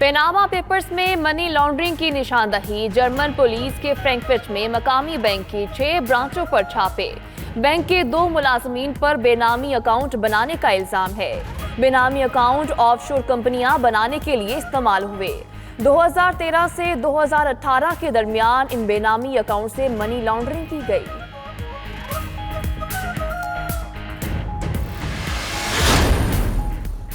Panama papers में money laundering की निशानदही। German police के फ्रैंकफर्ट में मकामी बैंक की 6 ब्रांचों पर छापे। बैंक के 2 मुलाजमीन पर बेनामी अकाउंट बनाने का इल्जाम है। बेनामी अकाउंट ऑफशोर कंपनियां बनाने के लिए इस्तेमाल हुए। 2013 से 2018 के दरमियान इन बेनामी अकाउंट से मनी लॉन्ड्रिंग की गई।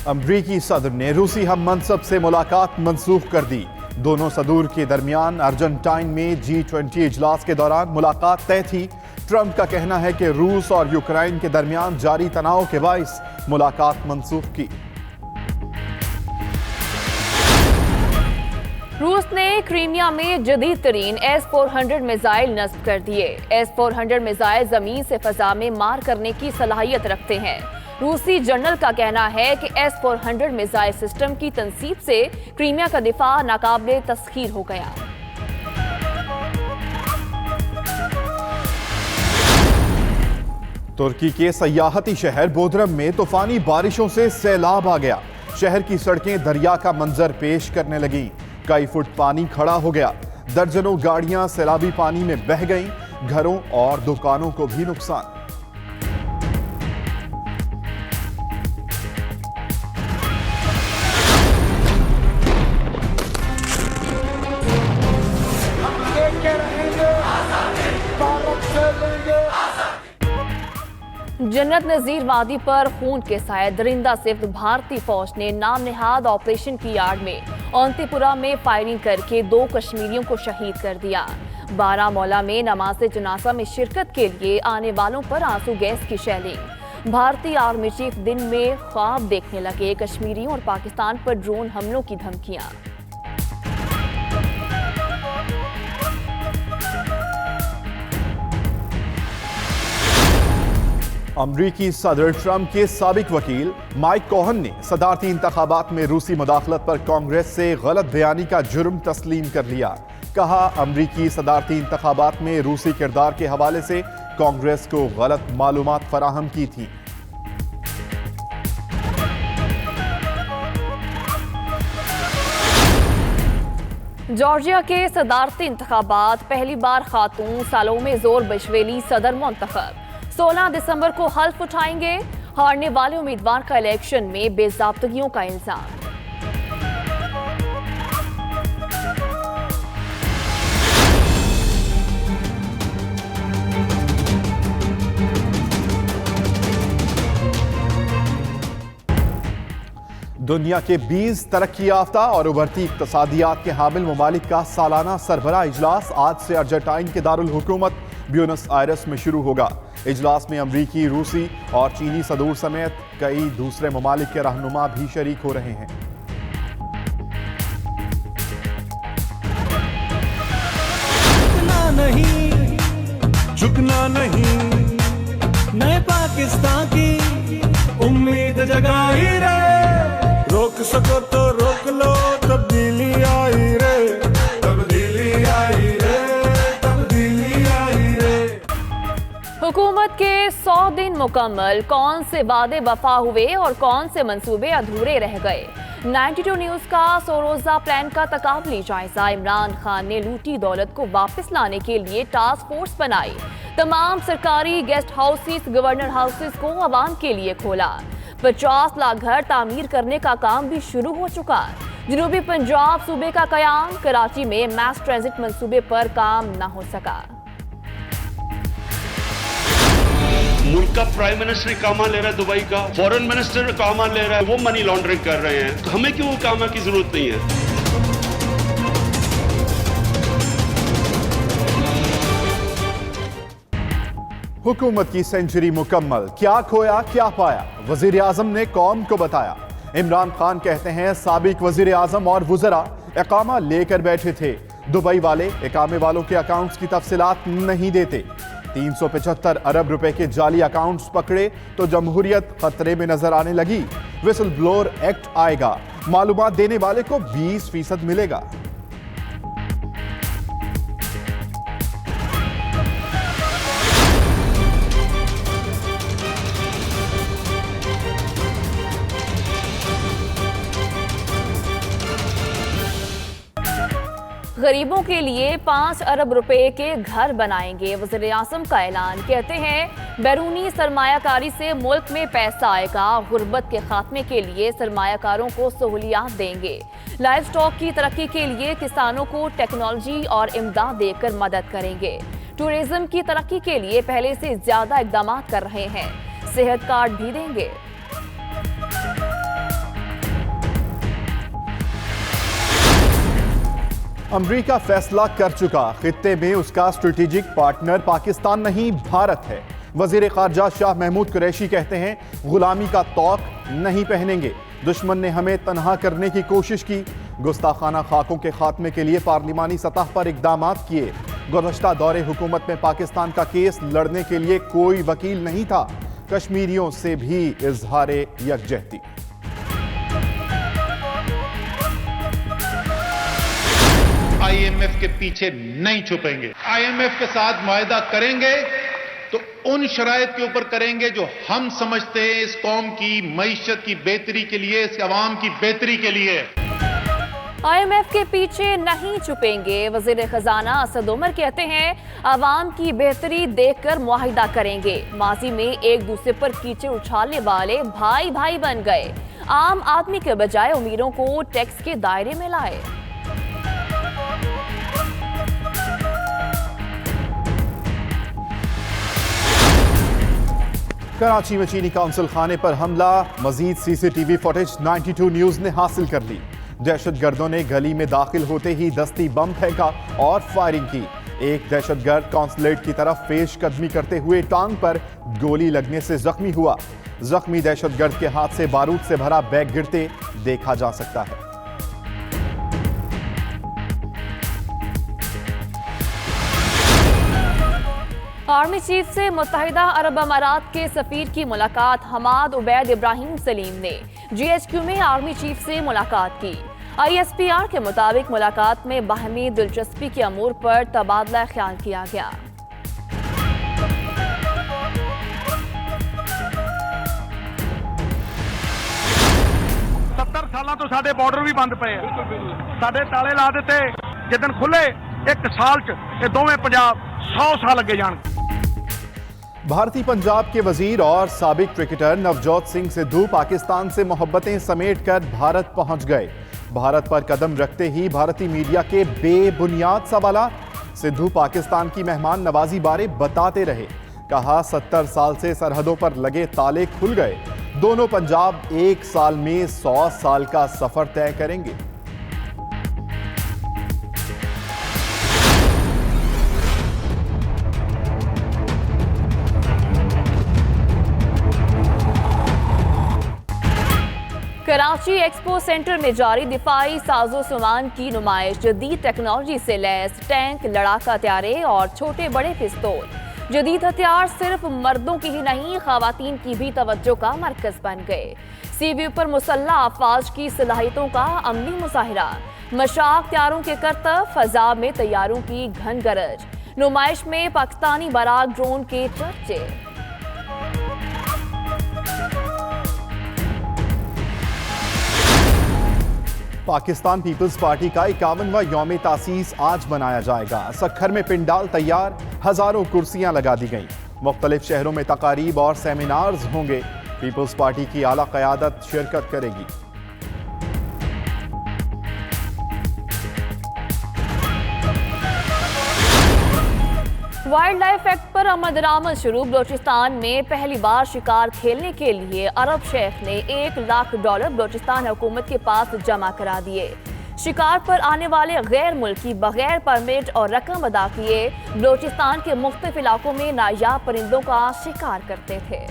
अमरीकी सदर ने रूसी हम मनसब से मुलाकात मंसूख कर दी। दोनों सदूर के दरमियान अर्जेंटाइन में G20 इजलास के दौरान मुलाकात तय थी। ट्रंप का कहना है कि रूस और यूक्रेन के दरमियान जारी तनाव के बाइस मुलाकात मंसूख की। रूस ने क्रीमिया में जदीद तरीन S-400 मिसाइल नस्ब कर दिए। S-400 मिसाइल जमीन से फजा में मार करने की सलाहियत रखते हैं। रूसी जनरल का कहना है कि S-400 मिसाइल सिस्टम की तनसीब से क्रीमिया का दिफा नाकाबिले तस्खीर हो गया। तुर्की के सयाहती शहर बोदरम में तूफानी बारिशों से सैलाब आ गया। शहर की सड़कें दरिया का मंजर पेश करने लगीं। कई फुट पानी खड़ा हो गया। दर्जनों गाड़ियां सैलाबी पानी में बह गईं। घरों और दुकानों को भी नुकसान। जन्नत नजीर वादी पर खून के साए दरिंदा सिफ्त भारतीय फौज ने नाम नेहाद ऑपरेशन की आड़ में औंतीपुरा में फायरिंग करके 2 कश्मीरियों को शहीद कर दिया। बारामौला में नमाज जनाजा में शिरकत के लिए आने वालों पर आंसू गैस की शेलिंग। भारतीय आर्मी चीफ दिन में ख्वाब देखने लगे। कश्मीरियों और पाकिस्तान पर ड्रोन हमलों की धमकियां। अमरीकी सदर ट्रंप के साबिक वकील माइक कोहन ने सदारती इंतखाबात में रूसी मुदाखलत पर कांग्रेस से गलत बयानी का जुर्म तस्लीम कर लिया। कहा, अमरीकी सदारती इंतखाबात में रूसी किरदार के हवाले से कांग्रेस को गलत मालूमात फराहम की थी। जॉर्जिया के सदारती इंतखाबात, पहली बार खातून सालोमे जोर बशवेली सदर मुंतखब। 16 दिसंबर को हल्फ उठाएंगे। हारने वाले उम्मीदवार का इलेक्शन में बेजाब्तगियों का इल्जाम। दुनिया के 20 तरक्की याफ्ता और उभरती इक्तसादियात के हामिल ममालिक का सालाना सरबराह इजलास आज से अर्जेंटाइन के दारुल हुकूमत ब्यूनस आयरस में शुरू होगा। इजलास में अमरीकी, रूसी और चीनी सदूर समेत कई दूसरे ममालिक के रहनुमा भी शरीक हो रहे हैं। झुकना नहीं, नए पाकिस्तान की उम्मीद जगाई रे। रोक सको तो रोक लो, तब्दीली आई रे, तब्दीली आई रे, तब्दीली आई रे। हुकूमत के 100 दिन मुकम्मल, कौन से वादे वफा हुए और कौन से मंसूबे अधूरे रह गए। 92 न्यूज का 100 रोजा प्लान का तकाबली जायजा। इमरान खान ने लूटी दौलत को वापस लाने के लिए टास्क फोर्स बनाई। तमाम सरकारी गेस्ट हाउसेस, गवर्नर हाउसेस को आवाम के लिए खोला। 50 लाख घर तामीर करने का काम भी शुरू हो चुका। जनूबी पंजाब सूबे का कयाम, कराची में मैस ट्रांजिट मंसूबे पर काम न हो सका। मुल्क का प्राइम मिनिस्टर कामा ले रहा है, दुबई का फॉरेन मिनिस्टर कामा ले रहा है, वो मनी लॉन्ड्रिंग कर रहे हैं। तो हमें क्यों कामा की जरूरत नहीं है। हुकूमत की सेंचुरी मुकम्मल, क्या खोया क्या पाया, वजीर आजम ने कौम को बताया। इमरान खान कहते हैं साबिक वजीर आजम और वुज़रा इकामा लेकर बैठे थे। दुबई वाले इकामे वालों के अकाउंट्स की तफसीलात नहीं देते। 375 अरब रुपए के जाली अकाउंट्स पकड़े तो जमहूरियत खतरे में नजर आने लगी। विसल ब्लोअर एक्ट आएगा, मालूमात देने वाले को 20% मिलेगा। गरीबों के लिए 5 अरब रुपए के घर बनाएंगे, वज़ीर आज़म का ऐलान। कहते हैं बैरूनी सरमायाकारी से मुल्क में पैसा आएगा, गुर्बत के खात्मे के लिए सरमायाकारों को सहूलियात देंगे, लाइव स्टॉक की तरक्की के लिए किसानों को टेक्नोलॉजी और इमदाद देकर मदद करेंगे, टूरिज्म की तरक्की के लिए पहले से ज्यादा इकदाम कर रहे हैं, सेहत कार्ड भी देंगे। अमेरिका फैसला कर चुका, खित्ते में उसका स्ट्रेटेजिक पार्टनर पाकिस्तान नहीं भारत है। वजीर खारजा शाह महमूद कुरैशी कहते हैं गुलामी का तौक नहीं पहनेंगे, दुश्मन ने हमें तनहा करने की कोशिश की, गुस्ताखाना खाकों के खात्मे के लिए पार्लिमानी सतह पर इकदाम किए। गुज़श्ता दौरे हुकूमत में पाकिस्तान का केस लड़ने के लिए कोई वकील नहीं था, कश्मीरियों से भी इजहारे यकजहती। IMF के पीछे नहीं छुपेंगे, IMF के साथ मुआहदा करेंगे तो उन शराइत के ऊपर करेंगे जो हम समझते हैं इस कौम की मईशत की बेहतरी के लिए, इस अवाम की बेहतरी के लिए। IMF के पीछे नहीं छुपेंगे, वजीर खजाना असद उमर कहते हैं अवाम की बेहतरी देखकर मुआहिदा करेंगे। माजी में एक दूसरे पर कीचड़ उछालने वाले भाई भाई बन गए, आम आदमी के बजाय अमीरों को टैक्स के दायरे में लाए। कराची में चीनी काउंसिल खाने पर हमला, मजीद CCTV फुटेज 92 न्यूज ने हासिल कर ली। दहशतगर्दों ने गली में दाखिल होते ही दस्ती बम फेंका और फायरिंग की। एक दहशतगर्द कॉन्सुलेट की तरफ पेशकदमी करते हुए टांग पर गोली लगने से जख्मी हुआ। जख्मी दहशतगर्द के हाथ से बारूद से भरा बैग गिरते देखा जा सकता है। आर्मी चीफ से मुत्तहिदा अरब अमारात के सफीर की मुलाकात, हमाद उबैद इब्राहिम सलीम ने GHQ में आर्मी चीफ से मुलाकात की। ISPR के मुताबिक मुलाकात में बाहमी दिलचस्पी के अमूर पर तबादला ख्याल किया गया। साल तो साडे बॉर्डर भी बंद पे साडे ताले ला दिते, जिदन खुले 1 साल च ये दोवें पंजाब 100 साल अगे जान। भारतीय पंजाब के वजीर और साबिक क्रिकेटर नवजोत सिंह सिद्धू पाकिस्तान से मोहब्बतें समेट कर भारत पहुंच गए। भारत पर कदम रखते ही भारतीय मीडिया के बेबुनियाद सवालात। सिद्धू पाकिस्तान की मेहमान नवाजी बारे बताते रहे, कहा 70 साल से सरहदों पर लगे ताले खुल गए, दोनों पंजाब 1 साल में 100 साल का सफर तय करेंगे। कराची एक्सपो सेंटर में जारी दिफाई साजो सामान की नुमाइश, जदीद टेक्नोलॉजी से लैस टैंक, लड़ाका हथियारे और छोटे बड़े पिस्तौल। जदीद हथियार सिर्फ मर्दों की ही नहीं, खवातीन की भी तवज्जो का मरकज बन गए। सीवी पर मुसल्लह अफवाज की सलाहियतों का अमली मुजाहिरा, मशाक त्यारों के करतब, फजा में तैयारों की घन गरज। नुमाइश में पाकिस्तानी बराक ड्रोन के चर्चे। पाकिस्तान पीपल्स पार्टी का 51वां यौम तासीस आज मनाया जाएगा। सक्खर में पिंडाल तैयार, हजारों कुर्सियां लगा दी गईं। मुख्तलिफ शहरों में तकारीब और सेमिनार्स होंगे। पीपल्स पार्टी की आला क़यादत शिरकत करेगी। वाइल्ड लाइफ एक्ट पर अमल दरामद शुरू। बलोचिस्तान में पहली बार शिकार खेलने के लिए अरब शेख ने $1 लाख बलोचिस्तान हुकूमत के पास जमा करा दिए। शिकार पर आने वाले गैर मुल्की बगैर परमिट और रकम अदा किए बलोचिस्तान के मुख्तलिफ इलाकों में नायाब परिंदों का शिकार करते थे।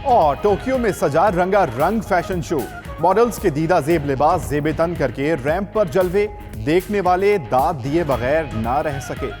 और टोक्यो में सजा रंगारंग फैशन शो। मॉडल्स के दीदा जेब लिबास जेबे तन करके रैंप पर जलवे, देखने वाले दाद दिए बगैर ना रह सके।